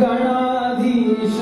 गणाधीश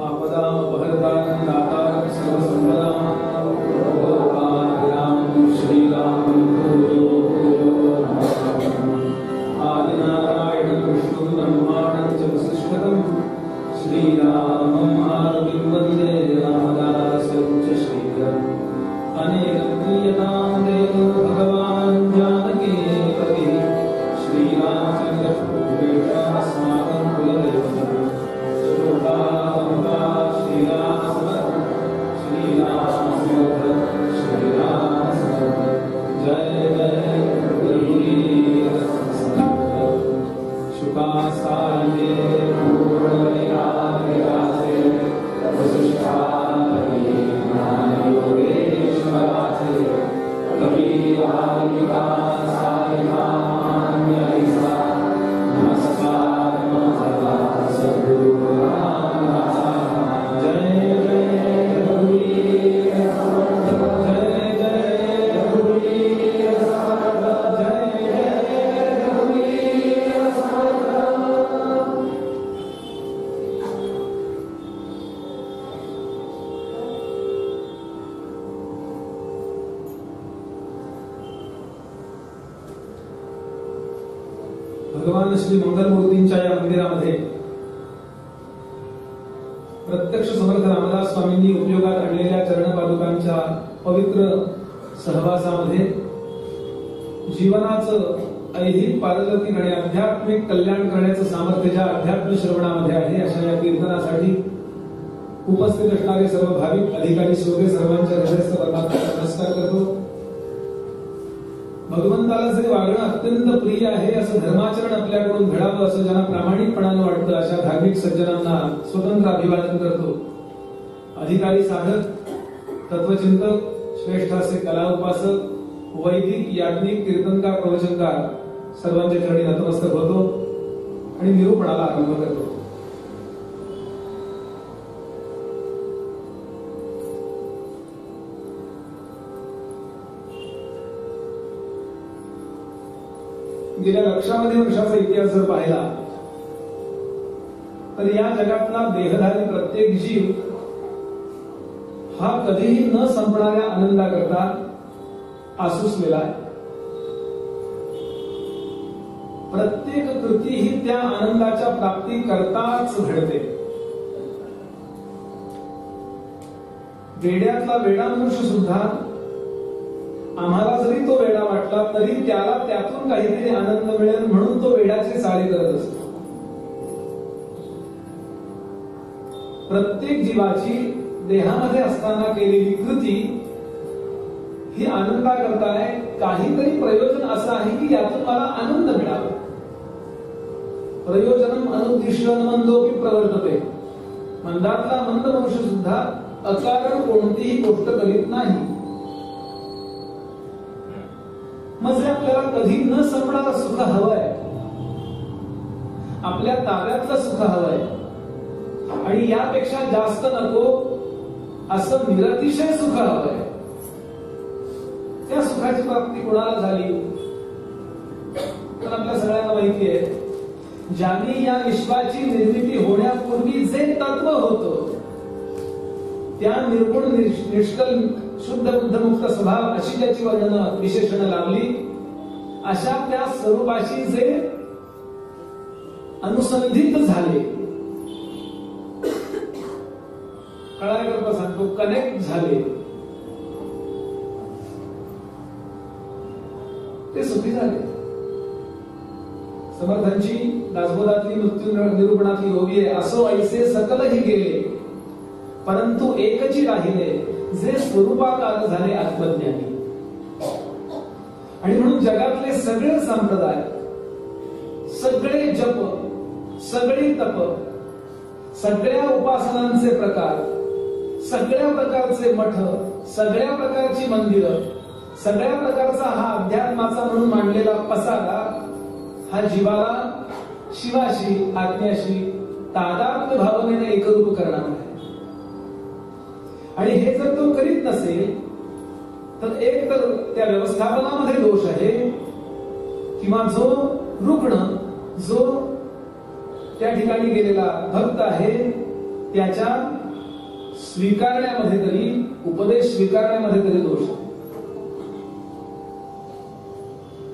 आपदामपहर्तारं दातारं सर्वसम्पदां लोकाभिरामं श्रीरामं भूयो भूयो नमः। आदिनारायणं विष्णुं ब्रह्माणं च वसिष्ठं श्रीरामम् आरुणिं वन्दे रामदासं च श्रीधरम् अनेकं प्रीयतां देवो भगवान् जानकीपतिः श्रीरामचन्द्रः अस्माकं कुलदैवतः भगवान श्री मंगलमूर्तींच्या या मंदिरामध्ये प्रत्यक्ष समर्थ रामदास स्वामींनी उपयोगात आणलेल्या चरणपादुकांच्या पवित्र सहवासामध्ये जीवनाचं ऐहिक पारलौकिक आणि आध्यात्मिक कल्याण करण्याचं सामर्थ्य ज्या अध्यात्म श्रवणामध्ये आहे अशा या कीर्तनासाठी उपस्थित असणारे सर्व भाविक अधिकारी श्रोते सर्वांच्या हृदयस्थ नमस्कार करतो। भगवंताला जे वागणं अत्यंत प्रिय आहे असं धर्माचरण आपल्याकडून घडावं असं ज्यांना प्रामाणिकपणानं वाटतं अशा धार्मिक सज्जनांना स्वतंत्र अभिवादन करतो। अधिकारी साधक तत्वचिंतक श्रेष्ठ असे कला उपासक वैदिक याज्ञिक कीर्तनकार प्रवचनकार सर्वांच्या चरणी नतमस्तक होतो आणि निरूपणाला आरंभ करतो। गेल्या लक्षामध्ये वर्षाचा इतिहास जर पाहिला तर या जगातला देहधारी प्रत्येक जीव हा कधीही न संपणाऱ्या आनंदाकरता आसुसलेला आहे। प्रत्येक कृती ही त्या आनंदाच्या प्राप्ती करताच घडते। वेड्यातला वेडा मनुष्य सुद्धा आम्हाला जरी तो वेडा वाटला तरी त्याला त्यातून काहीतरी आनंद मिळेल म्हणून तो वेड्याचे सारे करत असतो। प्रत्येक जीवाची देहामध्ये असताना केलेली कृती ही आनंदाकरता आहे। काहीतरी प्रयोजन असं आहे की यातून मला आनंद मिळावा। प्रयोजनम अनुद्दिश्य मंदोपि प्रवर्तते। मंदातला मंद मनुष्य सुद्धा अकारण कोणतीही गोष्ट करीत नाही। म्हणजे आपल्याला कधी न संपणारं सुख हवंय, आपल्या ताब्यातलं सुख हवंय आणि यापेक्षा जास्त नको असं निरतिशय सुख हवंय। त्या सुखाची प्राप्ती कोणाला झाली तर आपल्या सगळ्यांना माहिती आहे ज्यांनी या विश्वाची निर्मिती होण्यापूर्वी जे तत्व होतं त्या निर्गुण निष्कल शुद्ध बुद्ध मुक्त स्वभाव अशी ज्याची वर्णन विशेषण लावली अशा त्या स्वरूपाशी जे अनुसंधित झाले कळायला सांगतो कनेक्ट झाले ते सुखी झाले। समर्थांची दासबोधातली मृत्यू निरूपणातली ओवी आहे असो ऐसे सकलही गेले परंतु एकची राहिले जे स्वरूपाकार झाले आत्मज्ञानी। आणि म्हणून जगातले सगळे संप्रदाय सगळे जप सगळी तप सगळ्या उपासनांचे प्रकार सगळ्या प्रकारचे मठ सगळ्या प्रकारची मंदिरं सगळ्या प्रकारचा हा अध्यात्माचा म्हणून मांडलेला पसारा हा जीवाला शिवाशी आत्म्याशी तादात्म्य भावनेने एकरूप करणार आहे। आणि हे जर तो करीत नसेल तर एक तर त्या व्यवस्थापनामध्ये दोष आहे किंवा जो रुग्ण जो त्या ठिकाणी गेलेला भक्त आहे त्याच्या स्वीकारण्यामध्ये तरी, उपदेश स्वीकारण्यामध्ये तरी दोष आहे.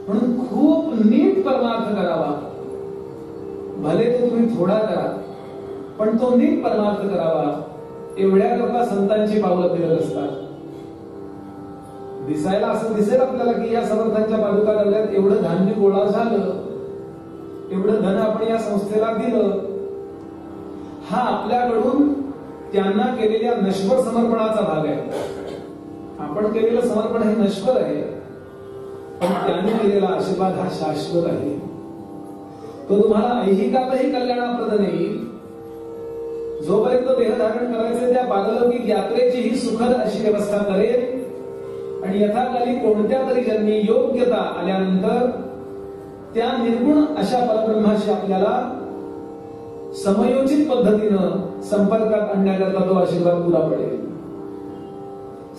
म्हणून खूप नीट परमार्थ करावा. भले तो तुम्ही थोडा करा, पण तो नीट परमार्थ करावा. एवढ्या करता संतांची पावलं फिरत असतात. दिसायला असं दिसेल आपल्याला की या समर्थांच्या पादुका लागल्यात, एवढं धान्य गोळा झालं, एवढं धन आपण या संस्थेला दिलं, हा आपल्याकडून त्यांना केलेल्या नश्वर समर्पणाचा भाग आहे. आपण केलेलं समर्पण हे नश्वर आहे, पण त्यांनी केलेला आशीर्वाद हा शाश्वत आहे. तो तुम्हाला ऐहिकातही कल्याणाप्रद नाही. जोपर्यंत देह धारण करायचे त्या पारलौकिक यात्रेची ही सुखद अशी व्यवस्था करेल आणि यथाकाली कोणत्या तरी जन्मी योग्यता आल्यानंतर त्या निर्गुण अशा परब्रह्माशी आपल्याला समयोचित पद्धतीनं संपर्कात आणण्याकरता तो आशीर्वाद पुरा पडेल.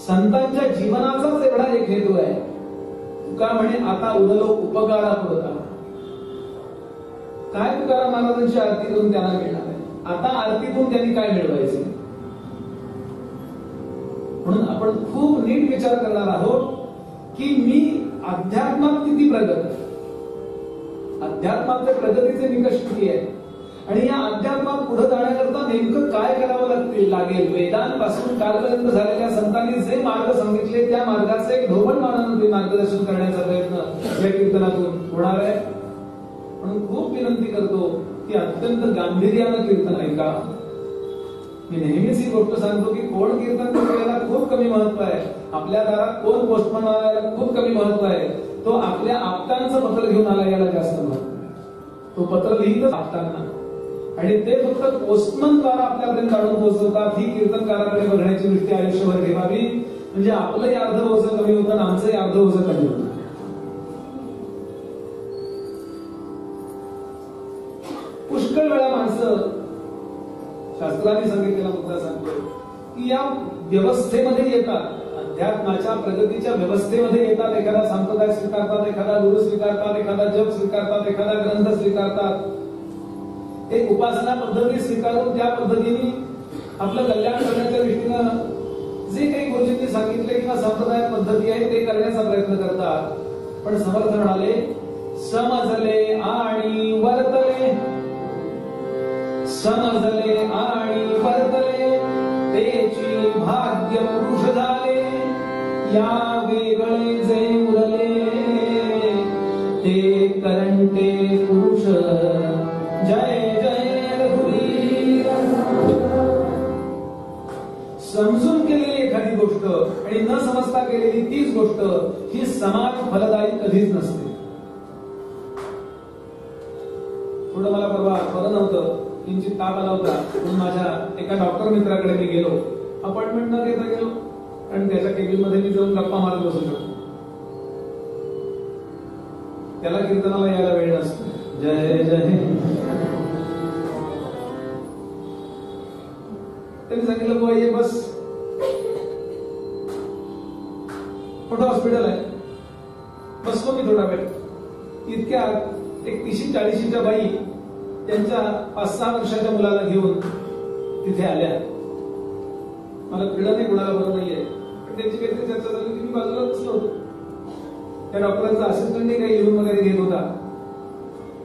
संतांच्या जीवनाचाच एवढा एक हेतू आहे. तुका म्हणे आता उरलो उपकारा पुरता. काय तुकाराम महाराजांची आरती करून त्यांना मिळणार आहे? आता आरतीतून त्यांनी काय मिळवायचे? म्हणून आपण खूप नीट विचार करणार आहोत की मी अध्यात्मात किती प्रगत, अध्यात्माच्या प्रगतीचे निकष किती आहे आणि या अध्यात्मात पुढे जाण्याकरता नेमकं काय करावं लागेल. वेदांपासून कालपर्यंत झालेल्या संतांनी जे मार्ग सांगितले त्या मार्गाचे एक ढोबळमानाने मार्गदर्शन करण्याचा प्रयत्न या कीर्तनातून होणार आहे. म्हणून खूप विनंती करतो की अत्यंत गांभीर्यानं कीर्तन ऐका. मी नेहमीच ही गोष्ट सांगतो की कोण कीर्तन करायला खूप कमी महत्व आहे, आपल्या दारात कोण पोस्टमन आणायला खूप कमी महत्व आहे, तो आपल्या आप्तांचं पत्र घेऊन आला याला जास्त महत्व आहे. तो पत्र लिहितच आप्तांना आणि ते फक्त पोस्टमन द्वारा आपल्यापर्यंत काढून पोहोचवतात. ही कीर्तनकाराकडे बघण्याची दृष्टी आयुष्यभर ठेवावी. म्हणजे आपलंही अर्ध ओझं कमी होतं आणि आमचंही अर्ध ओझं कमी होतं. पुष्कळ वेळा माणसं शास्त्राने सांगितलेला मुद्दा सांगतो की या व्यवस्थेमध्ये येतात, अध्यात्माच्या प्रगतीच्या व्यवस्थेमध्ये येतात. एखादा संप्रदाय स्वीकारतात, एखादा गुरु स्वीकारतात, एखादा जप स्वीकारतात, एखादा ग्रंथ स्वीकारतात. एक उपासना पद्धती स्वीकारून त्या पद्धतीने आपलं कल्याण करण्याच्या दृष्टीनं जे काही गुरुजींनी सांगितले किंवा संप्रदाय पद्धती आहे ते करण्याचा प्रयत्न करतात. पण समर्थ म्हणाले समजले आणि वर्तले, समजले आणि वर्तले तेची भाग्य पुरुष झाले. या वेगळे जे उरले ते करंटे पुरुष. जय जय रघुवीर. समजून केलेली एखादी गोष्ट आणि न समजता केलेली तीच गोष्ट ही समान फलदायी कधीच नसते. थोडं मला परवा बरं नव्हतं, किंचित ताप आला होता, म्हणून माझ्या एका डॉक्टर मित्राकडे मी गेलो. अपॉइंटमेंट न घेता गेलो, कारण त्याच्या केबिन मध्ये मी जाऊन गप्पा मारत बसू शकतो. त्याला कीर्तनाला यायला वेळ नसतो. जय जय. त्यांनी सांगितलं बुवा ये बस, मोठं हॉस्पिटल आहे, बसतो मी थोडा वेळ. इतक्या एक 30-40च्या बाई त्यांच्या 5-6 वर्षाच्या मुलाला घेऊन तिथे आल्या. मला कळलं नाही कोणाला बरं नाहीये, पण त्यांची काहीतरी चर्चा झाली की मी बाजूला बसलो होतो. त्या डॉक्टरांचा असिस्टंटने काही लिहून वगैरे घेत होता.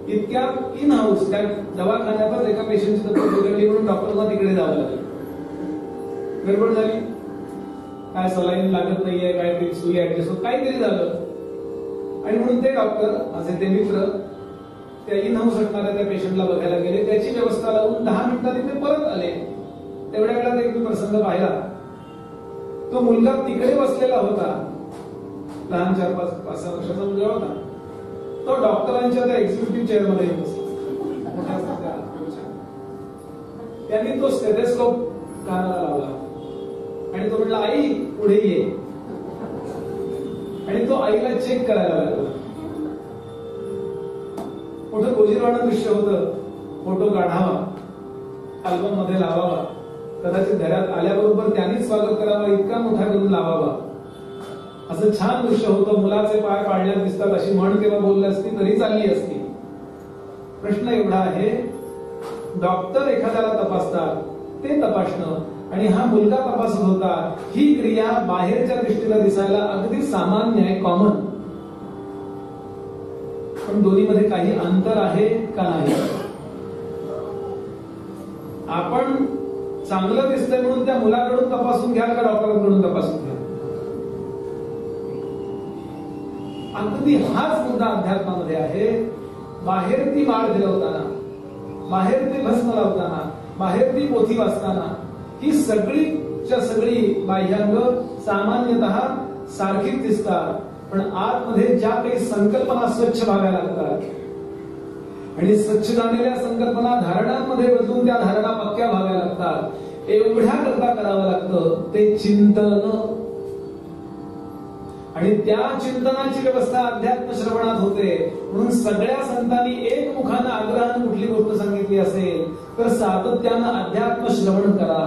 इतक्या इन हाऊस त्या दवाखान्यातच एका पेशंटची तब्येत बिघडली म्हणून डॉक्टरला तिकडे जावं लागलं. गडबड झाली, काय सलाईन लागत नाहीये, काय सुई ऍडजस्ट होत, काहीतरी झालं. आणि म्हणून ते डॉक्टर असे ते मित्र त्या इन हाऊस असणाऱ्या त्या पेशंटला बघायला गेले. त्याची व्यवस्था लावून 10 मिनिटांनी ते परत आले. तेवढ्या वेळात एक मी प्रसंग पाहिला. तो मुलगा तिकडे बसलेला होता, लहान 4-5-6 वर्षाचा मुलगा होता. तो डॉक्टरांच्या त्या एक्झिक्युटिव्ह चेअर मध्ये बसला. त्यांनी तो स्टेथोस्कोप कानाला लावला आणि तो म्हटला आई पुढे ये. आणि तो आईला चेक करायला लागला. मोठं गोजीरवाणं दृश्य होतं. फोटो काढावा, अल्बम मध्ये लावावा, कदाचित घरात आल्याबरोबर त्यांनीच स्वागत करावं, इतका मोठा करून लावावा, असं छान दृश्य होतं. मुलाचे पाय पाळण्यात दिसतात अशी म्हण तेव्हा बोलली असती तरी चालली असती. प्रश्न एवढा आहे, डॉक्टर एखाद्याला तपासतात ते तपासणं आणि हा मुलगा तपासत होता. ही क्रिया बाहेरच्या दृष्टीला दिसायला अगदी सामान्य आहे, कॉमन. पण दोन्हीमध्ये काही अंतर आहे का नाही? आपण चांगलं दिसतंय म्हणून त्या मुलाकडून तपासून घ्याल का डॉक्टरांकडून तपासून घ्याल? अगदी हाच मुद्दा अध्यात्मामध्ये आहे. बाहेर ती माळ फिरवताना, बाहेर ते भस्म लावताना, बाहेर ती पोथी वाचताना ही सगळीच्या सगळी बाह्यांग सामान्यतः सारखीच दिसतात. पण आतमध्ये ज्या काही संकल्पना स्वच्छ व्हाव्या लागतात आणि स्वच्छ झालेल्या संकल्पना धारणांमध्ये बदलून त्या धारणा पक्क्या व्हाव्या लागतात, एवढ्या करता करावं लागतं ते चिंतन. आणि त्या चिंतनाची व्यवस्था अध्यात्म श्रवणात होते. म्हणून सगळ्या संतांनी एकमुखानं आग्रहानं कुठली गोष्ट सांगितली असेल तर सातत्यानं अध्यात्म श्रवण करा.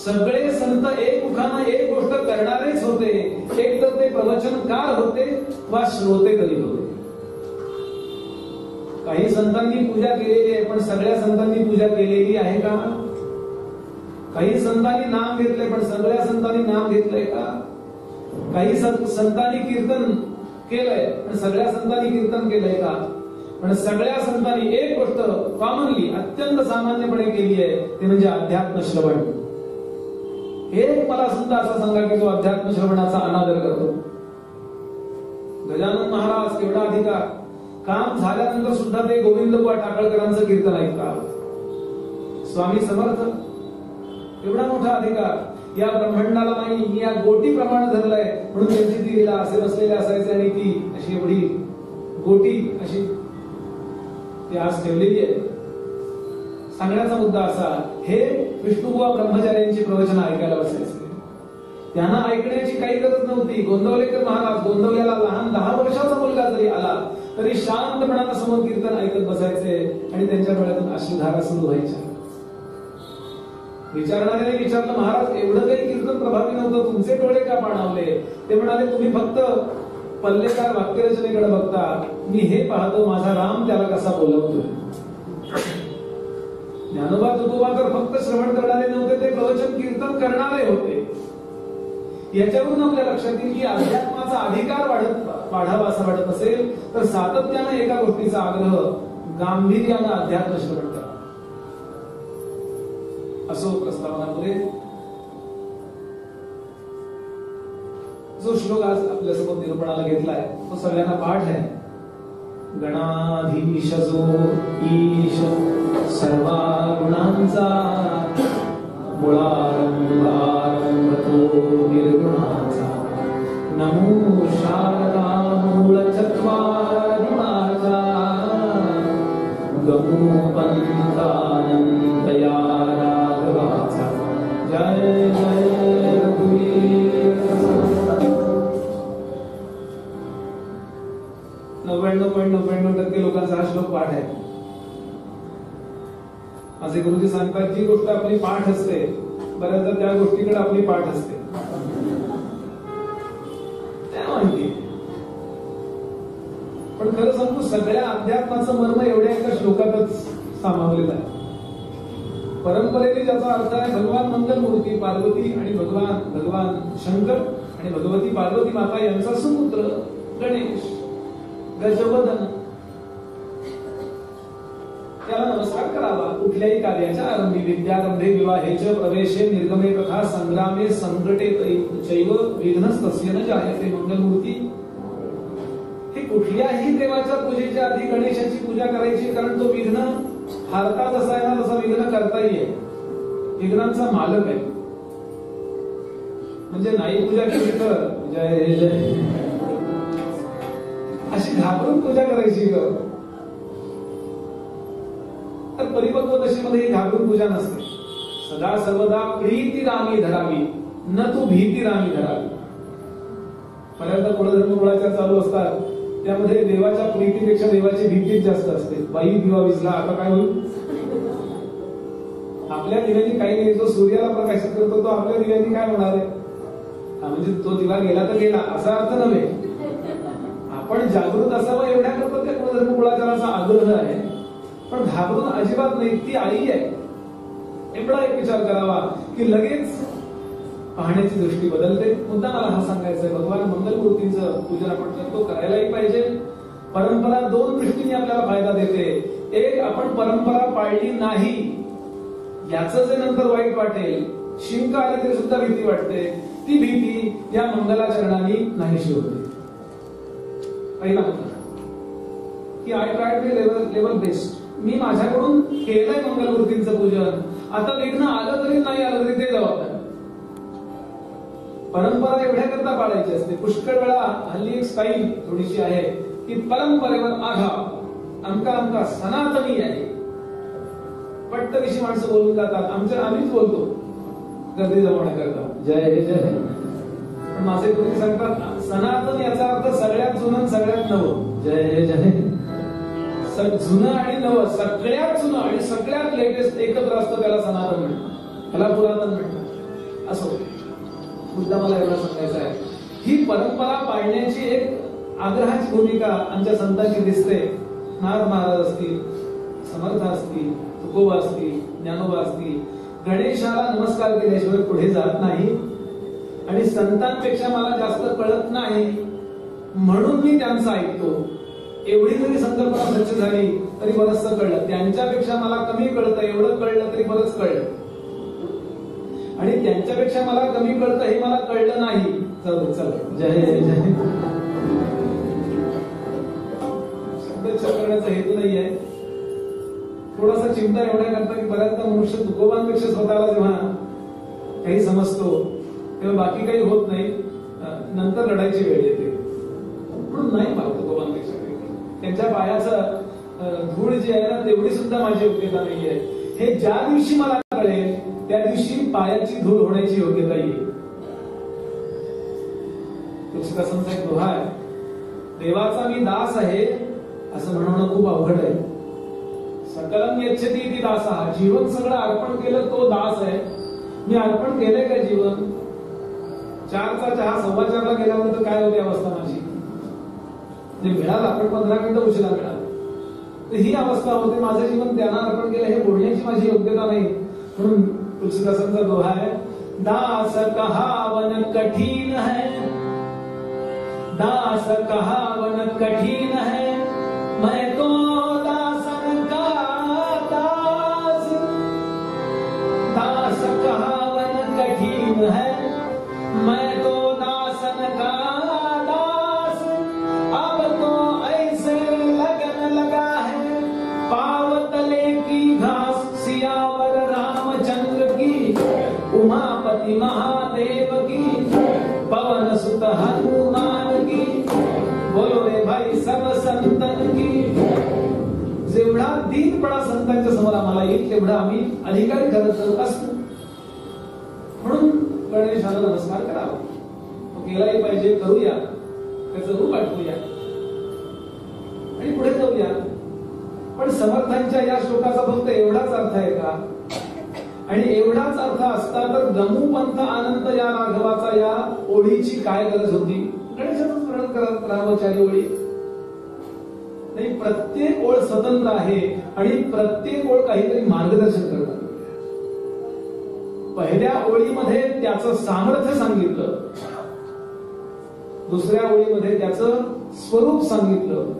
सगळे संत एकमुखानं एक गोष्ट करणारेच होते. एक तर ते प्रवचनकार होते वा श्रोते तरी होते. काही संतांनी पूजा केलेली आहे, पण सगळ्या संतांनी पूजा केलेली आहे का? काही संतांनी नाम घेतले, पण सगळ्या संतांनी नाम घेतलंय का? काही संतांनी कीर्तन केलंय, पण सगळ्या संतांनी कीर्तन केलंय का? पण सगळ्या संतांनी एक गोष्ट कॉमनली अत्यंत सामान्यपणे केली आहे, ते म्हणजे अध्यात्म श्रवण. एक मला सुद्धा असं सांगा की जो अध्यात्म श्रवणाचा अनादर करतो. गजानन महाराज केवढा अधिकार, काम झाल्यानंतर सुद्धा ते गोविंदबुवा टाकळकरांचं कीर्तन ऐकतात. स्वामी समर्थ एवढा मोठा अधिकार, या ब्रह्मांडाला माहिती मी या गोटी प्रमाणे धरलंय म्हणून त्यांची ती लीला असे बसलेले असायचे आणि ती अशी एवढी गोटी अशी ती आज ठेवलेली आहे. सांगण्याचा मुद्दा असा, हे विष्णुबुवा ब्रह्मचार्यांची प्रवचन ऐकायला बसायचे. त्यांना ऐकण्याची काही गरज नव्हती. गोंदवलेकर महाराज गोंदवल्याला लहान 10 वर्षाचा मुलगा जरी आला तरी शांतपणानं समोर कीर्तन ऐकत बसायचे आणि त्यांच्या डोळ्यातून अश्रुधारा सुरू व्हायच्या. विचारणाऱ्याने विचारलं, महाराज एवढं काही कीर्तन प्रभावी नव्हतं, तुमचे डोळे का पाणावले? ते म्हणाले, तुम्ही फक्त पल्लेदार वाक्यरचनेकडे बघता, मी हे पाहतो माझा राम त्याला कसा बोलवतोय. ज्ञानोबा तुकोबा तर फक्त श्रवण करणारे नव्हते, ते प्रवचन कीर्तन करणारे होते. याच्यावरून आपल्या लक्षात येईल की अध्यात्माचा अधिकार वाढावा असं वाटत असेल तर सातत्यानं एका गोष्टीचा आग्रह, गांभीर्यानं अध्यात्म श्रवण करा. असो प्रस्तावनामध्ये जो श्लोक आज आपल्यासोबत निरूपणाला घेतलाय तो सगळ्यांना पाठ आहे. गणाधीश जो ईश सर्वा गुणांचा, मुळारंभ तो निर्गुणाचा, नमो शारदा मूळ चत्वारी माझा, गमो पंथानंतया राघवाचा. जय जय रघुवीर. 99.99% लोकांचा हा श्लोक पाठ आहे. असे गुरुजी सांगतात, जी गोष्ट आपली पाठ असते बऱ्याचदा त्या गोष्टीकडे आपली पाठ असते. पण खरं सांगू, सगळ्या अध्यात्माचं मर्म एवढ्या एका श्लोकातच सामावलेलं आहे. परंपरेने ज्याचा अर्थ आहे भगवान मंगलमूर्ती पार्वती आणि भगवान शंकर आणि भगवती पार्वती माता यांचा सुपुत्र गणेश गजवदन, त्याला नमस्कार करावा. कुठल्याही कार्याच्या आरंभी, विद्यारंभे विवाहेच प्रवेशे निर्गमे तथा संग्रामे संकटे चैव विघ्नस्तस्य न जायते. मंगलमूर्ती हे कुठल्याही देवाच्या पूजेच्या आधी गणेशाची पूजा करायची, कारण तो विघ्न हारता जसा आहे ना तसा विघ्न करताही आहे. विघ्नांचा मालक आहे. म्हणजे नाही पूजा केली तर जय जय अशी घाबरून पूजा करायची ग. तर परिपक्व दशेमध्ये घाबरून पूजा नसते. सदा सर्वदा प्रीती रामी धरावी, न तू भीती रामी धरावी. बऱ्याचदा कुळधर्म कुळाचार चालू असतात, त्यामध्ये देवाच्या प्रीतीपेक्षा देवाची भीतीच जास्त असते. बाई दिवा विजला, आता काय होईल? आपल्या दिव्यांनी काही नाही. जो सूर्याला प्रकाशित करतो तो आपल्या दिव्यांनी काय होणार आहे? म्हणजे तो दिवा गेला तर गेला असा अर्थ नव्हे. आपण जागृत असावं एवढ्या करतो त्या कुळधर्म कुळाचाराचा आग्रह आहे. पण घाबरून अजिबात नाही, ती आई आहे एवढा एक विचार करावा की लगेच पाहण्याची दृष्टी बदलते. मुद्दा मला हा सांगायचा आहे, भगवान मंगलमूर्तींचं पूजन आपण करतो, करायलाही पाहिजे. परंपरा दोन दृष्टीने आपल्याला फायदा देते. एक, आपण परंपरा पाळली नाही याचं जे नंतर वाईट वाटेल, शिंक आली तरी सुद्धा भीती वाटते, ती भीती या मंगलाचरणाने नाहीशी होते. पहिला मुद्दा की I try to level best. मी माझ्याकडून केलंय मंगलमूर्तींचं पूजन, आता विघ्न आलं तरी नाही आलं तरी ते जबाबदार. परंपरा एवढ्या करता पाळायची असते. पुष्कळ वेळा हल्ली एक स्टाईल थोडीशी आहे की परंपरेवर आघात, आमका आमका सनातनी आहे. पट्टविषयी माणसं बोलून जातात, आम्हीच बोलतो गर्दी जमवण्याकरता जय जय. माझे गुरु सांगतात सनातन याचा अर्थ सगळ्यात जुनं सगळ्यात नवं. जय जय. जुनं आणि नवं, सगळ्यात जुनं आणि सगळ्यात लेटेस्ट एकत्र असतं, त्याला सनातन म्हणतात, त्याला पुरातन म्हणतात. असो, मुद्दा मला एवढा सांगायचा आहे, ही परंपरा पाळण्याची एक आग्रहाची भूमिका आमच्या संतांची दिसते. नाथ महाराज असतील, समर्थ असतील, तुकोबा असतील, ज्ञानोबा असतील, गणेशाला नमस्कार केल्याशिवाय पुढे जात नाही. आणि संतांपेक्षा मला जास्त कळत नाही म्हणून मी त्यांचं ऐकतो. एवढी जरी संकल्पना सच्च झाली तरी बरंचसं कळलं. त्यांच्यापेक्षा मला कमी कळतं एवढं कळलं तरी बरंच कळलं. आणि त्यांच्यापेक्षा मला कमी कळतं हे मला कळलं नाही. चल जय जय. शब्दच्छेद करण्याचा हेतू नाहीये, थोडासा चिंता एवढ्या करता की बऱ्याचदा मनुष्य तुकोबांपेक्षा स्वतःला जेव्हा काही समजतो तेव्हा बाकी काही होत नाही, नंतर रडायची वेळ येते. म्हणून नाही मला तुकोबांपेक्षा त्यांच्या पायाचं धूळ जी आहे ना तेवढी सुद्धा माझी योग्यता नाहीये. हे ज्या दिवशी मला कळेल त्या दिवशी पायाची धूळ होण्याची योग्यता येईल. तुलसीदासांचा एक दोहा आहे, देवाचा मी दास आहे असं म्हणणं खूप अवघड आहे. सकलम यच्छती ती दासा. जीवन सगळं अर्पण केलं तो दास आहे. मी अर्पण केलंय का जीवन? 4चा चहा 4:15ला गेल्यानंतर काय होती अवस्था माझी? मिळाला पण 15 मिनिटं उशिरा मिळाला तर ही अवस्था होते. माझं जीवन त्यांना अर्पण केलं हे बोलण्याची माझी योग्यता नाही. म्हणून तुलसीदासांचा दोहा आहे, दास कहावन कठीण है, दास कहावन कठीण है, मैं तो दासन का दास. दास कहावन कठीण है, मैं तो दासन का दास. अब तो ऐसे लगन लगा है पावतले की घास. सियावर रामचंद्र की, उमापति महादेव की, पवन सुत हनुमान की, बोलो रे भाई सब संतन की. जेवढा दीनपणा संतांच्या समोर आम्हाला येईल तेवढा आम्ही अधिकारी ठरत असतो. म्हणून गणेशाला नमस्कार करावा, तो केलाही पाहिजे, करूया, त्याचं रूप आठवूया आणि पुढे जाऊया. पण समर्थांच्या या श्लोकाचा फक्त एवढाच अर्थ आहे का? आणि एवढाच अर्थ असता तर गमू पंथ आनंद या राघवाचा या ओळीची काय गरज होती? गणेशाचं स्मरण करत राहावं 4 ओळी नाही. प्रत्येक ओळ स्वतंत्र आहे आणि प्रत्येक ओळ काहीतरी मार्गदर्शन करतात. पहिल्या ओळीमध्ये त्याचं सामर्थ्य सांगितलं, दुसऱ्या ओळीमध्ये त्याचं स्वरूप सांगितलं,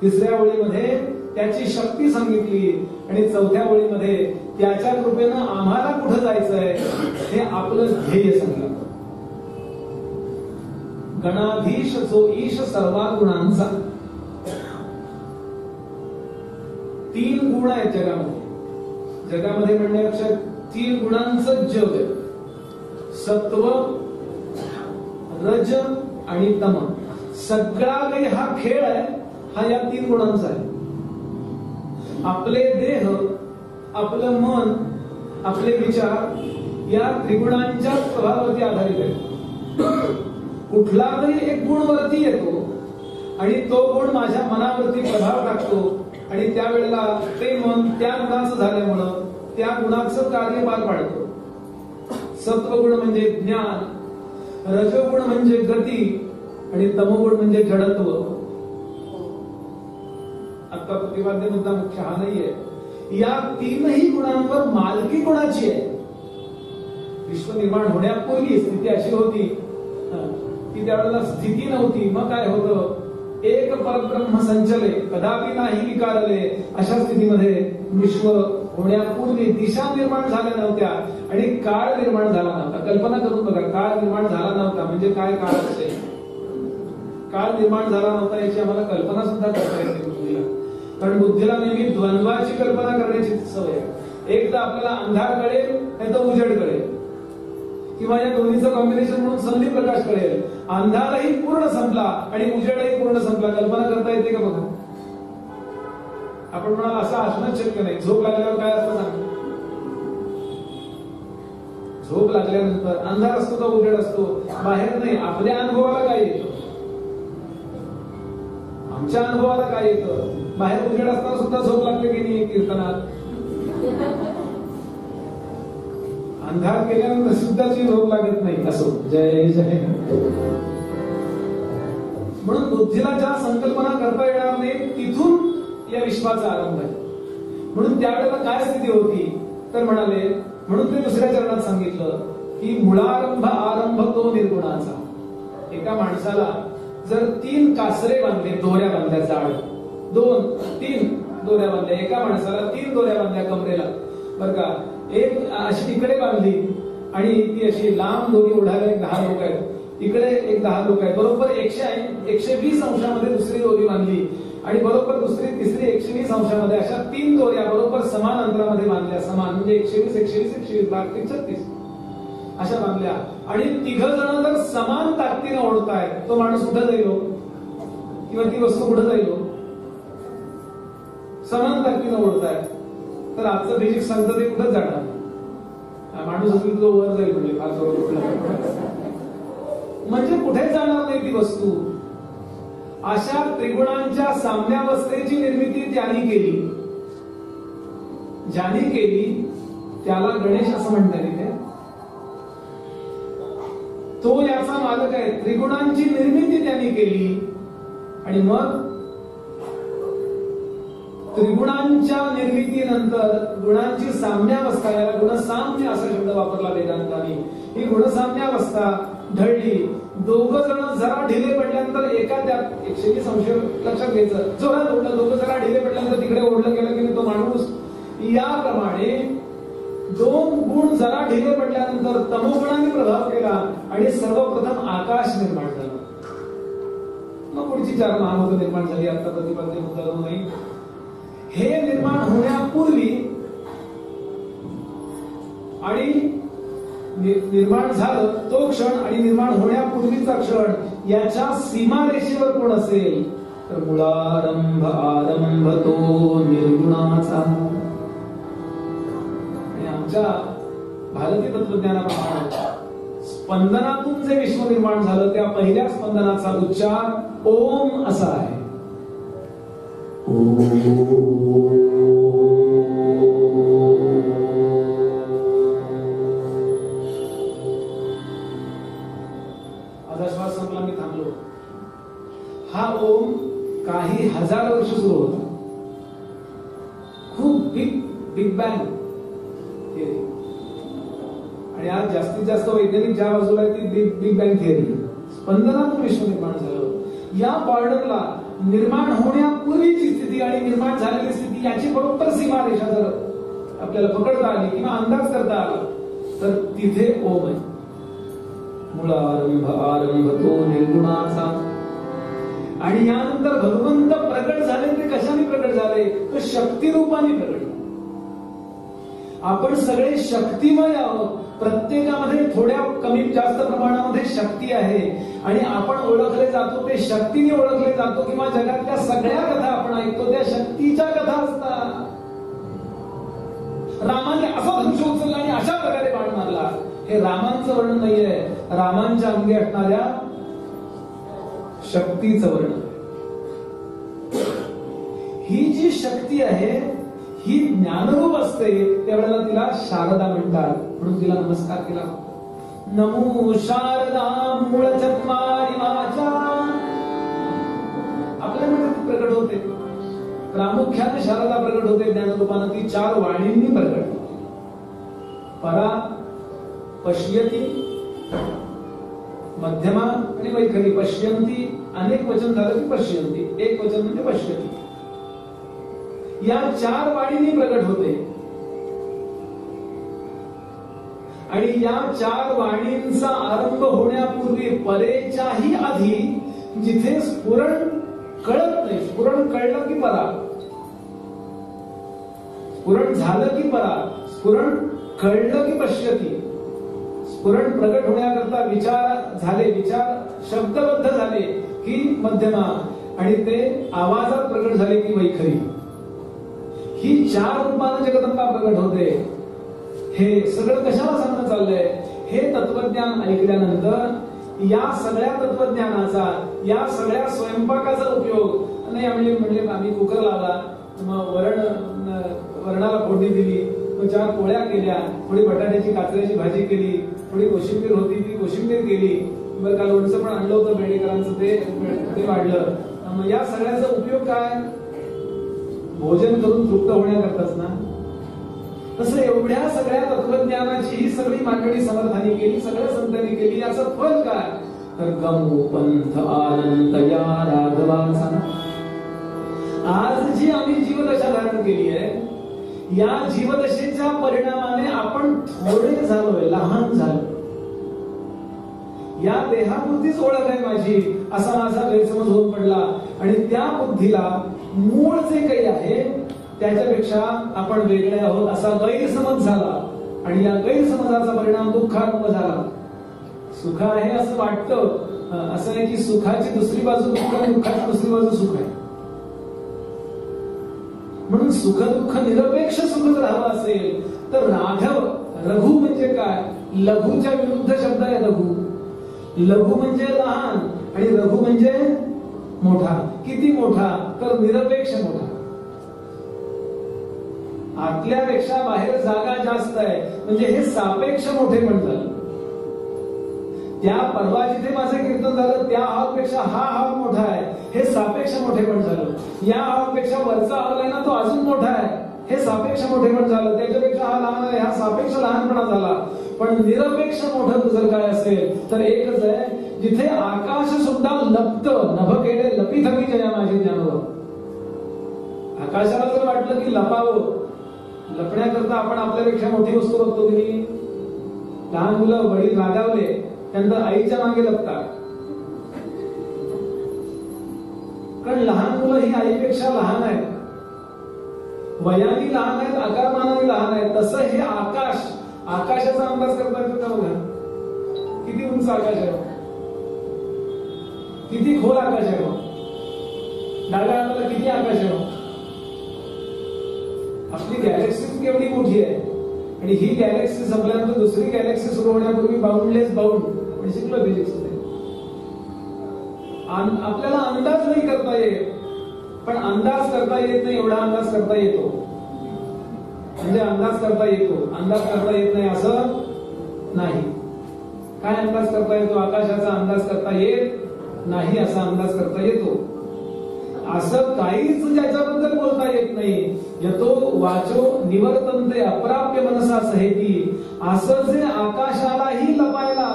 तिसऱ्या ओळीमध्ये त्याची शक्ती सांगितली आणि चौथ्या ओळीमध्ये त्याच्या कृपेनं आम्हाला कुठं जायचंय हे आपलं ध्येय सांगितलं. गणाधीश जो ईश सर्वा गुणांचा. 3 गुण आहेत जगामध्ये. जगामध्ये म्हणण्यापेक्षा 3 गुणांचं जग आहे. सत्व, रज आणि तम. सगळा काही हा खेळ आहे हा या 3 गुणांचा आहे. आपले देह, आपलं मन, आपले विचार या त्रिगुणांच्या प्रभावावरती आधारित आहे. कुठला तरी एक गुण वरती येतो आणि तो गुण माझ्या मनावरती प्रभाव टाकतो आणि त्यावेळेला ते मन त्या गुणाचं झाल्यामुळं त्या गुणाचं कार्य पार पाडतो. सत्वगुण म्हणजे ज्ञान, रजोगुण म्हणजे गती आणि तमोगुण म्हणजे जडत्व. आता प्रतिपाद्य मुद्दा मुख्य हा नाहीये. या तीनही गुणांवर मालकी कोणाची आहे? विश्व निर्माण होण्यापूर्वी स्थिती अशी होती की त्यावेळेला स्थिती नव्हती. मग काय होतं? एक परब्रह्म संचले कदापि नाही विकारले. अशा स्थितीमध्ये विश्व होण्यापूर्वी दिशा निर्माण झाल्या नव्हत्या आणि काळ निर्माण झाला नव्हता. कल्पना करून बघा, काळ निर्माण झाला नव्हता म्हणजे काय काळ असेल? काळ निर्माण झाला नव्हता याची आम्हाला कल्पना सुद्धा करता येते बुद्धीला. कारण बुद्धीला नेहमी द्वंद्वाची कल्पना करण्याची सवय आहे. एक तर आपल्याला अंधार कळेल नाही तर उजेड कळेल, किंवा या दोन्हीचं कॉम्बिनेशन म्हणून संधी प्रकाश कळेल. अंधारही पूर्ण संपला आणि उजेडही पूर्ण संपला. कल्पना करता येते का बघा? आपण म्हणाल असं असणं शक्य नाही. झोप लागल्यावर काय असतं सांग? झोप लागल्यानंतर अंधार असतो का उजेड असतो? बाहेर नाही, आपल्या अनुभवाला काय येतं? आमच्या अनुभवाला काय येतं? बाहेर उजेड असताना सुद्धा झोप लागते की नाही? कीर्तनात अंधार केल्यानंतर सुद्धा जी झोप लागत नाही. असो, जय जय. म्हणून बुद्धीला ज्या संकल्पना करता येणार नाही तिथून या विश्वाचा आरंभ आहे. म्हणून त्यावेळेला काय स्थिती होती तर म्हणाले, म्हणून ते दुसऱ्या चरणात सांगितलं की मुळारंभ आरंभ तो निर्गुणाचा. एका माणसाला जर 3 कासरे बांधले, दोऱ्या बांधल्या, जाड 2-3 दोऱ्या बांधल्या, एका माणसाला 3 दोऱ्या बांधल्या कमरेला, बरं का, एक अशी इकडे बांधली आणि ती अशी लांब दोरी ओढायला 10 लोक आहेत, इकडे एक 10 लोक आहेत, बरोबर 120 अंशामध्ये दुसरी दोरी बांधली आणि बरोबर दुसरी तिसरी 120 अंशामध्ये, अशा 3 दोऱ्या बरोबर समान अंतरामध्ये बांधल्या. समान म्हणजे 120 बाकी 36 अशा बांधल्या आणि 3 जण जर समान ताकदीने ओढतायत, तो माणूस कुठे जाईल किंवा ती वस्तू कुठे जाईल? समान ताकदीने ओढतायत तर आजचं बेसिक सांगतं ते कुठंच जाणार. माणूस असेल तो वर जाईल म्हणजे फार म्हणजे कुठे जाणार नाही ती वस्तू. अशा त्रिगुणांच्या साम्यावस्थेची निर्मिती ज्याने केली त्याला गणेश असं म्हणतात इथे. तो याचा मालक आहे. त्रिगुणांची निर्मिती त्याने केली आणि मग त्रिगुणांच्या निर्मितीनंतर गुणांची साम्यावस्था, याला गुणसाम्य असा शब्द वापरला वेदांतांनी. ही गुणसाम्यावस्था ढळली. 2 जण जरा ढिले पडल्यानंतर एका त्यात 120 अंश लक्षात घ्यायचं, जोरात ओढलं, 2 जरा ढिले पडल्यानंतर तिकडे ओढलं गेलं की तो माणूस. याप्रमाणे 2 गुण जरा ढिले पडल्यानंतर तमोगुणाने प्रभाव केला आणि सर्वप्रथम आकाश निर्माण झालं. मग पुढची 4 महाभूत निर्माण झाली. आता प्रतिपाद्य मुद्दा नाही. हे निर्माण होण्यापूर्वी आणि निर्माण झालं तो क्षण आणि निर्माण होण्यापूर्वीचा क्षण याच्या सीमारेषेवर कोण असेल तर मुळारंभ आरंभ तो निर्गुणाचा. आणि आमच्या भारतीय तत्वज्ञानाप्रमाणे स्पंदनातून जे विश्व निर्माण झालं त्या पहिल्या स्पंदनाचा उच्चार ओम असा आहे. माझा श्वास संपला, मी थांबलो. हा ओम काही 1000 वर्ष सुरू होता. खूप बिग बँग थिअरी. आणि आज जास्तीत जास्त वैज्ञानिक ज्या बाजूला आहे ती बिग बँग थिअरी. स्पंदनातून विश्व निर्माण झालं. या बॉर्डरला निर्माण होण्यापूर्वीची स्थिती आणि निर्माण झालेली स्थिती याची बरोबर सीमारेषा जर आपल्याला पकडता आली किंवा अंदाज करता आला तर तिथे ओम आहे. मुळारंभ आरंभ तो निर्गुणाचा. आणि यानंतर भगवंत प्रकट झाले. ते कशाने प्रकट झाले तर शक्ती रूपाने प्रकट. आपण सगळे शक्तिमय आहोत. प्रत्येकामध्ये थोड्या कमी जास्त प्रमाणामध्ये शक्ती आहे आणि आपण ओळखले जातो ते शक्तीने ओळखले जातो किंवा जगातल्या सगळ्या कथा आपण ऐकतो त्या शक्तीच्या कथा असतात. रामाने असा धनुष्य उचलला आणि अशा प्रकारे बाण मारला, हे रामांचं वर्णन नाहीये. रामांच्या अंगी असणाऱ्या शक्तीचं वर्णन. ही जी शक्ती आहे ही ज्ञानरूप असते. त्यावेळेला तिला शारदा म्हणतात. म्हणून तिला नमस्कार केला. नमो शारदा मूळ जन्मारी वाचा. आपल्यामध्ये ती प्रकट होते. प्रामुख्याने शारदा प्रकट होते ज्ञानरूपानं, ती 4 वाणींनी प्रकट होते. परा, पश्यती, मध्यमा आणि वैखरी. पश्यंती अनेक वचन झालं की पश्यंती, एक वचन म्हणजे पश्यती. या 4 वाणींनी प्रकट होते. आणि या 4 वाणींचा आरंभ होण्यापूर्वी परेच्याही आधी जिथे स्फुरण कळत नाही, स्फुरण कळलं की परा, स्फुरण झालं की परा, स्फुरण कळलं की पश्यती, स्फुरण प्रकट होण्याकरता विचार झाले, विचार शब्दबद्ध झाले की मध्यमा, आणि ते आवाजात प्रकट झाले की वैखरी. ही 4 रूपानं जगदंबा प्रकट होते. हे सगळं कशाला सांगणं चाललंय? हे तत्वज्ञान ऐकल्यानंतर या सगळ्या तत्वज्ञानाचा, या सगळ्या स्वयंपाकाचा उपयोग नाही. म्हणजे आम्ही कुकर लावला, मग वरणाला फोडणी दिली, मग 4 पोळ्या केल्या, थोडी बटाट्याची काचऱ्याची भाजी केली, थोडी कोशिंबीर होती ती कोशिंबीर केली, बरं का लोणचं पण आणलं होतं बेडेकरांचं, ते वाढलं. मग या सगळ्याचा उपयोग काय? भोजन करून तृप्त होण्याकरताच ना. तसं एवढ्या सगळ्या तत्वज्ञानाची ही सगळी मांडणी समर्थांनी केली, सगळ्या संतांनी केली. याचं फल काय? तर गमो पंथ आनंद या राघवाचा. आज जी आम्ही जीवदशा धारण केली आहे, या जीवदशेच्या परिणामाने आपण थोडे झालोय, लहान झालो. या देहापुरतीच ओळख आहे माझी, असा माझा गैरसमज होऊन पडला. आणि त्या बुद्धीला मूळ जे काही आहे त्याच्यापेक्षा आपण वेगळे आहोत असा गैरसमज झाला. आणि या गैरसमजाचा परिणाम दुःखारूप झाला. सुख आहे असं वाटतं, असं आहे की सुखाची दुसरी बाजू दुःख आहे, दुःखाची दुसरी बाजू सुख आहे. म्हणून सुख दुःख निरपेक्ष सुख जर हवं असेल तर राघव, रघु म्हणजे काय? लघुच्या विरुद्ध शब्द आहे रघु. लघु म्हणजे लहान आणि रघु म्हणजे मोठा. किती मोठा? तर निरपेक्ष मोठा. आतल्यापेक्षा बाहेर जागा जास्त आहे, म्हणजे हे सापेक्ष मोठेपण झालं. त्या परवा जिथे माझं कीर्तन झालं त्या हॉलपेक्षा हा हॉल मोठा आहे, हे सापेक्ष मोठेपण झालं. या हॉलपेक्षा वरचा हॉल आहे ना तो अजून मोठा आहे, हे सापेक्ष मोठेपण झालं. त्याच्यापेक्षा हा लहान आहे, हा सापेक्ष लहानपणा झाला. पण निरपेक्ष मोठं जर काय असेल तर एकच आहे, जिथे आकाश सुद्धा लपत, नभ केले लपित हवी जया माझी ज्ञानोबा. आकाशाला जर वाटलं की लपावं, लपण्याकरता आपण आपल्यापेक्षा मोठी वस्तू बघतो की नाही. लहान मुलं वडील रागावले त्यानंतर आईच्या मागे लपतात, कारण लहान मुलं ही आईपेक्षा लहान आहेत, वयाने लहान आहेत, आकारमानाने लहान आहेत. तसं हे आकाश, आकाशाचा अंदाज करता येतो का बघा? किती उंच आकाश आहे, किती खोल आकाश आहे, डाव्या हाताला किती आकाश आहे. आपली गॅलेक्सी केवढी मोठी आहे. आणि ही गॅलेक्सी संपल्यानंतर दुसरी गॅलेक्सी सुरू होण्यापूर्वी बाउंडलेस बाउंड म्हणजे शिकलो फिजिक्स. आपल्याला अंदाज नाही करता येत, पण अंदाज करता येत नाही एवढा अंदाज करता येतो. म्हणजे अंदाज करता येतो, अंदाज करता येत नाही असं नाही. काय अंदाज करता येतो? आकाशाचा अंदाज करता येत नाही असा अंदाज करता येतो. असं काहीच ज्याच्याबद्दल बोलता येत नाही. यतो वाचो निवर्तन्ते अप्राप्य मनसा सहेती. असं जे आकाशालाही लपायला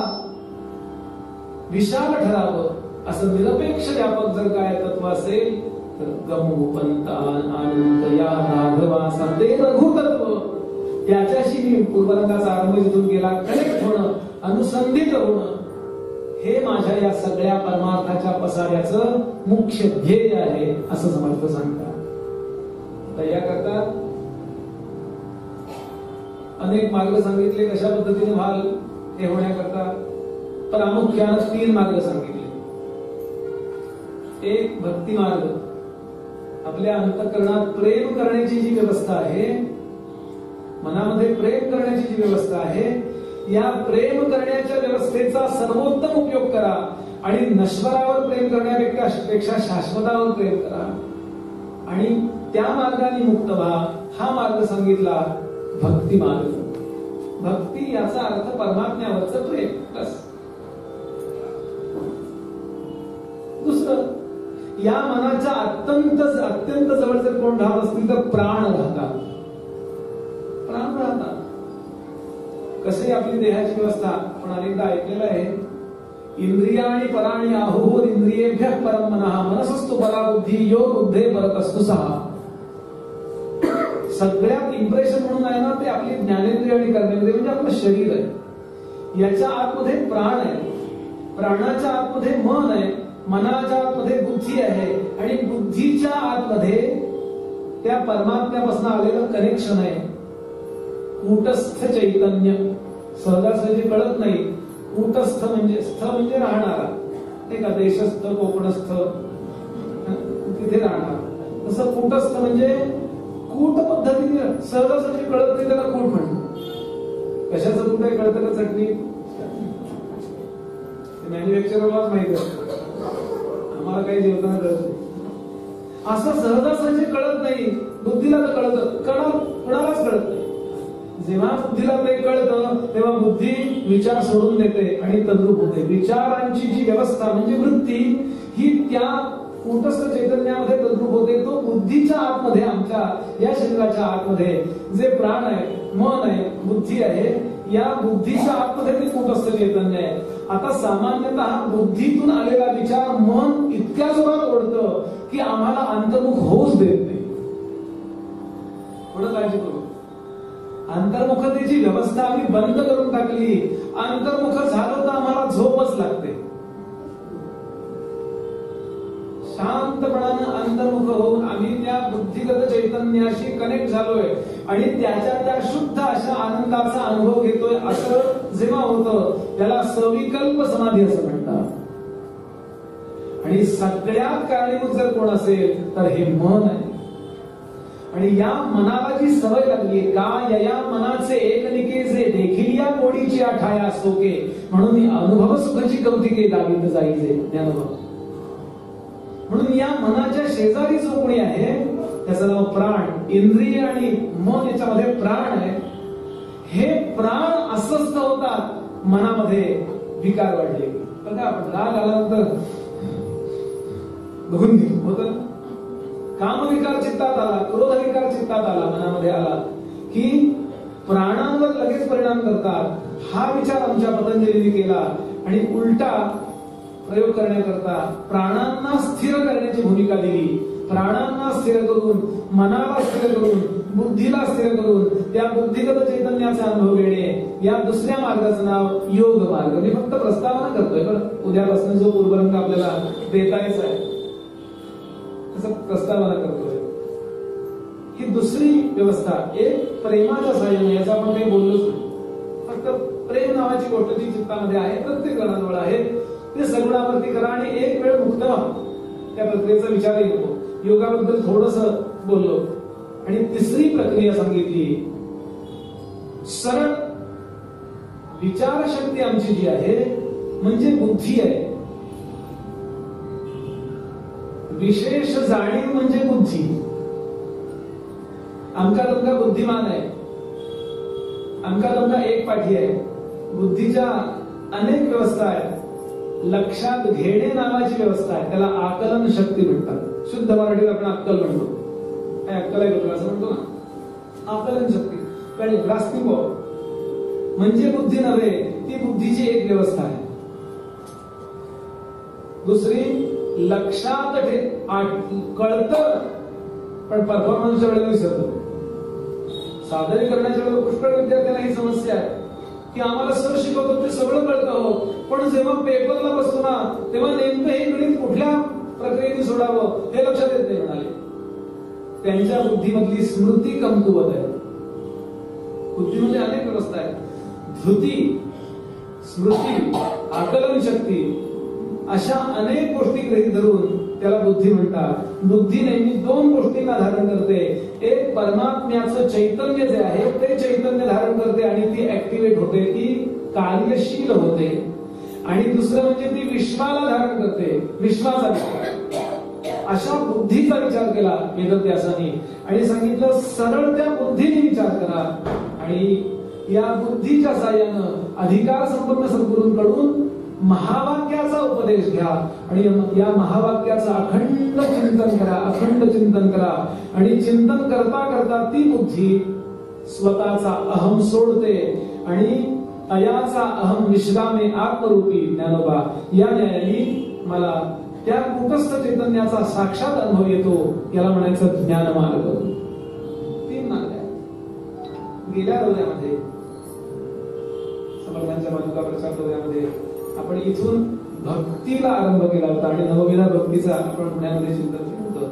विशाल ठरावं असं निरपेक्ष व्यापक जर काय तत्व असेल तर गमो पंत आनंद या राघवासा, ते रघुतत्व. त्याच्याशी मी पूर्वरंगाचा आरंभ जिथून केला, कनेक्ट होणं, अनुसंधित होणं, हे माझ्या या सगळ्या परमार्थाच्या पसाऱ्याचं मुख्य ध्येय आहे असं समर्थ सांगतात. तर याकरता अनेक मार्ग सांगितले कशा पद्धतीने व्हाल हे होण्याकरता. प्रामुख्याने 3 मार्ग सांगितले. एक भक्ती मार्ग, आपल्या अंतःकरणात प्रेम करण्याची जी व्यवस्था आहे, मनामध्ये प्रेम करण्याची जी व्यवस्था आहे, या प्रेम करण्याच्या व्यवस्थेचा सर्वोत्तम उपयोग करा आणि नश्वरावर प्रेम करण्यापेक्षा शाश्वतावर प्रेम करा आणि त्या मार्गाने मुक्त व्हा. हा मार्ग सांगितला भक्ती मार्ग. भक्ती याचा अर्थ परमात्म्यावरचं प्रेम. बस. दुसरं, या मनाच्या अत्यंत अत्यंत जवळ जर कोण राहत असतील तर प्राण राहतात. प्राण राहतात. कसे आपली देहाची व्यवस्था आपण अनेकदा ऐकलेलं आहे, इंद्रियाणी पराणी आहुर इंद्रियेभ्यः परम मनः मनसस्तु परा बुद्धी यो बुद्धे परतस्तु सहा. सगळ्यात इम्प्रेशन म्हणून आहे ना ते आपली ज्ञानेंद्रिय आणि कर्मेंद्रिय म्हणजे आपलं शरीर आहे. याच्या आतमध्ये प्राण आहे, प्राणाच्या आतमध्ये मन आहे, मनाच्या आतमध्ये बुद्धी आहे आणि बुद्धीच्या आतमध्ये त्या परमात्म्यापासून आलेलं कनेक्शन आहे. कूटस्थ चैतन्य सहजासहजी कळत नाही. कूटस्थ म्हणजे स्थ म्हणजे राहणारा, नाही का, देशस्थ कोकणस्थ तिथे राहणार. तसं कूटस्थ म्हणजे कूट पद्धतीने सहजासहजी कळत नाही त्याला कूट म्हणतो. कशाचं कूट आहे कळतं का? चटणी मॅन्युफॅक्चररलाच माहिती असतं, आम्हाला काही जेवताना कळत नाही. असं सहजासहजी कळत नाही. बुद्धीला तर कळतं, कुणालाच कळत नाही. जेव्हा बुद्धीला ते कळतं तेव्हा बुद्धी विचार सोडून देते आणि तद्रूप होते. विचारांची जी व्यवस्था म्हणजे वृत्ती ही त्या कूटस्थ चैतन्यामध्ये तद्रूप होते. तो बुद्धीच्या आतमध्ये, आमच्या या शरीराच्या आतमध्ये जे प्राण आहे, मन आहे, बुद्धी आहे, या बुद्धीच्या आतमध्ये ते कूटस्थ चैतन्य आहे. आता सामान्यतः बुद्धीतून आलेला विचार मन इतक्या जोरात ओढतं की आम्हाला अंतर्मुख होऊच देत नाही. थोडं काळजी करू. अंतर्मुखतेची व्यवस्था आम्ही बंद करून टाकली. अंतर्मुख झालं तर आम्हाला झोपच लागते. शांतपणानं अंतर्मुख होऊन आम्ही त्या बुद्धिगत चैतन्याशी कनेक्ट झालोय आणि त्याच्या त्या शुद्ध अशा आनंदाचा अनुभव घेतोय. असं जेव्हा होतं त्याला सविकल्प समाधी असं म्हणतात. आणि सगळ्यात कारणीभूत जर कोण असेल तर हे मन आहे. आणि या मनाला जी सवय लागली का या मनाचे एकनिके जे देखील या कोडीची आठाया सोके म्हणून अनुभव सुखाची कौतिके दावित जाईजे ज्ञानोबा. म्हणून या मनाच्या शेजारी जो कोणी आहे त्याचं नाव प्राण. इंद्रिय आणि मन याच्यामध्ये प्राण आहे. हे प्राण अस्वस्थ होतात मनामध्ये विकार वाढले. बघा आपण राग आल्यानंतर बघून होत, कामविकार चित्तात आला, क्रोधविकार चित्तात आला, मनामध्ये आला की प्राणांवर लगेच परिणाम करतात. हा विचार आमच्या पतंजलीने केला आणि उलटा प्रयोग करण्याकरता प्राणांना स्थिर करण्याची भूमिका दिली. प्राणांना स्थिर करून, मनाला स्थिर करून, बुद्धीला स्थिर करून त्या बुद्धिगत चैतन्याचा अनुभव घेणे, या दुसऱ्या मार्गाचं नाव योग मार्ग. मी फक्त प्रस्तावना करतोय, पण उद्यापासून जो पूर्वरंग आपल्याला देतायचा आहे त्याचा प्रस्तावना करतोय. ही दुसरी व्यवस्था एक प्रेमाच्या साह्याने, याचा आपण काही बोललोच नाही. फक्त प्रेम नावाची गोष्ट जी चित्तामध्ये आहे, प्रत्येक जणाजवळ आहे, ते सगुणावरती करा आणि एक वेळ मुक्त व्हा. त्या प्रक्रियेचा विचारही नको. योगाबद्दल थोडस बोललो आणि तिसरी प्रक्रिया सांगितली. सरळ विचारशक्ती आमची जी आहे म्हणजे बुद्धी आहे. विशेष जाणीव म्हणजे बुद्धी. आमका तमका बुद्धिमान आहे, आमका तमका एक पाठी आहे. बुद्धीच्या अनेक व्यवस्था आहेत. लक्षात घेणे नावाची व्यवस्था आहे, त्याला आकलन शक्ती म्हणतात. शुद्ध मराठीत आपण अक्कल म्हणतो. काय अक्कल आहे बघा असं म्हणतो ना. आकलन शक्ती कळली, ग्रास्पिंग म्हणजे बुद्धी नव्हे, ती बुद्धीची एक व्यवस्था आहे. दुसरी लक्षात कळतं पण परफॉर्मन्सच्या वेळेला विसरतो. सादरीकरणाच्या वेळेला पुष्कळ विद्यार्थ्यांना ही समस्या आहे की आम्हाला सर शिकवतो ते सगळं कळतं हो, पण जेव्हा पेपरला बसतो ना तेव्हा नेमकं हे गणित कुठल्या प्रक्रियेने सोडावं हे लक्षात येत नाही म्हणाले. त्यांच्या बुद्धीमधली स्मृती कमकुवत आहे. बुद्धीमध्ये अनेक व्यवस्था आहेत. धृती, स्मृती, आकलन शक्ती अशा अनेक गोष्टी गृहीत धरून त्याला बुद्धी म्हणतात. बुद्धी नेहमी दोन गोष्टींना धारण करते. एक परमात्म्याचं चैतन्य जे आहे ते चैतन्य धारण करते आणि ती ऍक्टिव्हेट होते, ती कार्यशील होते. आणि दुसरं म्हणजे ती विश्वाला धारण करते, विश्वाचा विचार. अशा बुद्धीचा विचार केला वेदव्यासाने आणि सांगितलं सरळ त्या बुद्धीने विचार करा. आणि या बुद्धीच्या साह्यानं अधिकार संपन्न सद्गुरूंकडून महावाक्याचा उपदेश घ्या आणि या महावाक्याचं अखंड चिंतन करा, अखंड चिंतन करा. आणि चिंतन करता करता ती बुद्धी स्वतःचा अहम सोडते आणि अयाचा अहम निष्कामे आत्मरूपी ज्ञानोबा या न्यायाने मला त्या कूटस्थ चैतन्याचा साक्षात अनुभव येतो. याला म्हणायचं ज्ञानमार्ग. 3 मार्ग आहेत. गेल्या दौऱ्यामध्ये समर्थांच्या पादुका प्रचार दौऱ्यामध्ये आपण इथून भक्तीला आरंभ केला होता आणि नवविधा भक्तीचा आपण पुण्यामध्ये चिंतन केलं होतं.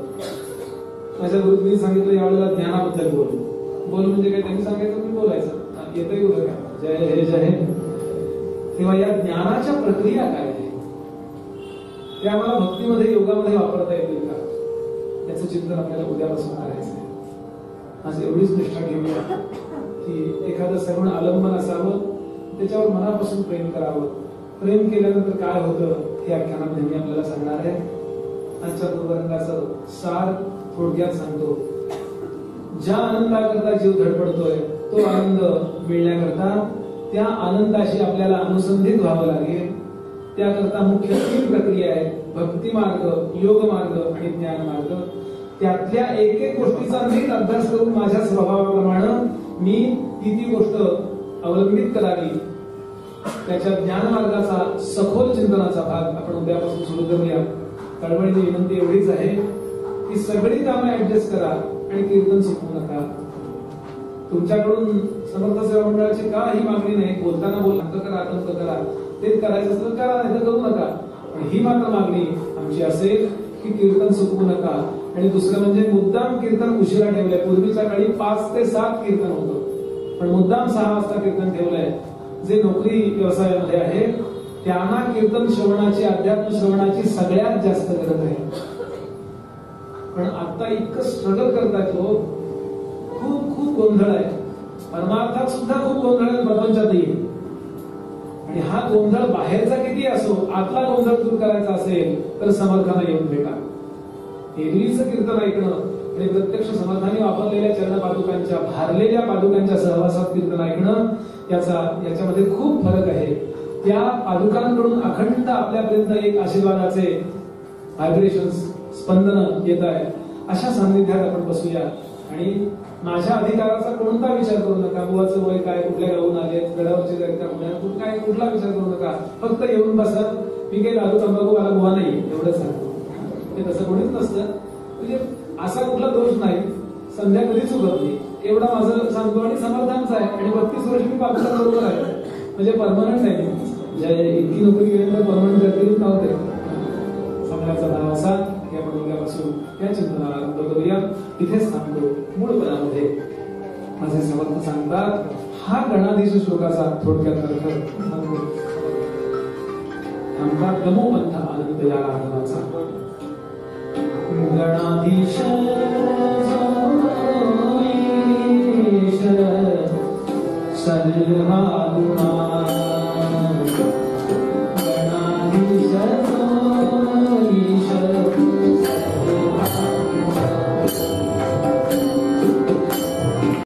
माझ्या गुरुजींनी सांगितलं यावेळेला ज्ञानाबद्दल बोल म्हणजे काय त्यांनी सांगितलं मी बोलायचं येतंय उलट का जय हे जय. तेव्हा या ज्ञानाच्या प्रक्रिया काय आहे ते आम्हाला भक्तीमध्ये योगामध्ये वापरता येतील का याचं चिंतन आपल्याला उद्यापासून करायचं आहे. आज एवढीच निष्ठा घेऊया की एखादं सर्वण आलंबन असावं, त्याच्यावर मनापासून प्रेम करावं. प्रेम केल्यानंतर काय होतं हे आख्यानामध्ये मी आपल्याला सांगणार आहे. आजच्या गुरुवर्गाचं सार थोडक्यात सांगतो. ज्या आनंदाकरता जीव धडपडतोय तो आनंद मिळण्याकरता त्या आनंदाशी आपल्याला अनुसंधित व्हावं लागेल. त्याकरता मुख्य 3 प्रक्रिया आहेत. भक्ती मार्ग, योग मार्ग आणि ज्ञान मार्ग. त्यातल्या एक गोष्टीचा नीट अभ्यास करून माझ्या स्वभावाप्रमाणे मी ती गोष्ट अवलंबित करावी. त्याच्या ज्ञान मार्गाचा सखोल चिंतनाचा भाग आपण उद्यापासून सुरू करूया. तळमळीची विनंती एवढीच आहे की सगळी कामं ऍडजस्ट करा आणि कीर्तन चुकवू नका. तुमच्याकडून समर्थ सेवा मंडळाची काही मागणी नाही. बोलताना बोलता करा, आतंक करा, तेच करायचं असलं करा, नाही तर करू नका. पण ही मात्र मागणी आमची असेल की कीर्तन चुकवू नका. आणि दुसरं म्हणजे मुद्दाम कीर्तन उशिरा ठेवलंय. पूर्वीच्या काळी 5 ते 7 कीर्तन होतं, पण मुद्दाम 6 वाजता कीर्तन ठेवलंय. जे नोकरी व्यवसायामध्ये आहे त्यांना कीर्तन श्रवणाची, अध्यात्म श्रवणाची सगळ्यात जास्त गरज आहे. पण आता इतकं स्ट्रगल करतात लोक. खूप खूप गोंधळ आहे. परमार्थात सुद्धा खूप गोंधळ आहे, प्रपंचातही. आणि हा गोंधळ बाहेरचा किती असो, आतला गोंधळ दूर करायचा असेल तर समर्थांना येऊन भेटा. एरवीचं कीर्तन ऐकणं आणि प्रत्यक्ष समर्थांनी वापरलेल्या चरण पादुकांच्या, भारलेल्या पादुकांच्या सहवासात कीर्तन ऐकणं याच्यामध्ये खूप फरक आहे. त्या पादुकांकडून अखंड आपल्यापर्यंत एक आशीर्वादाचे व्हायब्रेशन्स, स्पंदन येत आहे. अशा सान्निध्यात आपण बसूया. आणि माझ्या अधिकाराचा कोणता विचार करू नका. बुवाचं वय काय, कुठल्या गावून आले, गडावरचे का पुण्यात, कुठला विचार करू नका. फक्त येऊन बसा. मी काही दारू तंबाखू वाला बुवा नाही एवढंच सांगतो. ते तसं कोणीच नसतं. म्हणजे असा कुठला दोष नाही. संध्या कधीच चुकत नाही एवढा माझं सांगतो. आणि समर्थांचा आहे आणि 32 वर्ष मी पाकिस्तान बरोबर आहे. म्हणजे परमनंट आहे. जय इतकी नोकरी केल्यानंतर परमनंट करीत नव्हते. समजाचा भाव असा की आपण उद्यापासून या चिंतनाला आरंभ करूया. इथेच सांगतो. मूळपणामध्ये माझे समर्थ सांगतात हा गणाधीश श्लोकाचा थोडक्यात अर्थ सांगतो. आमचा गमोपंथ आनंद या राधनाचा. गणाधीश सर्वा गुणा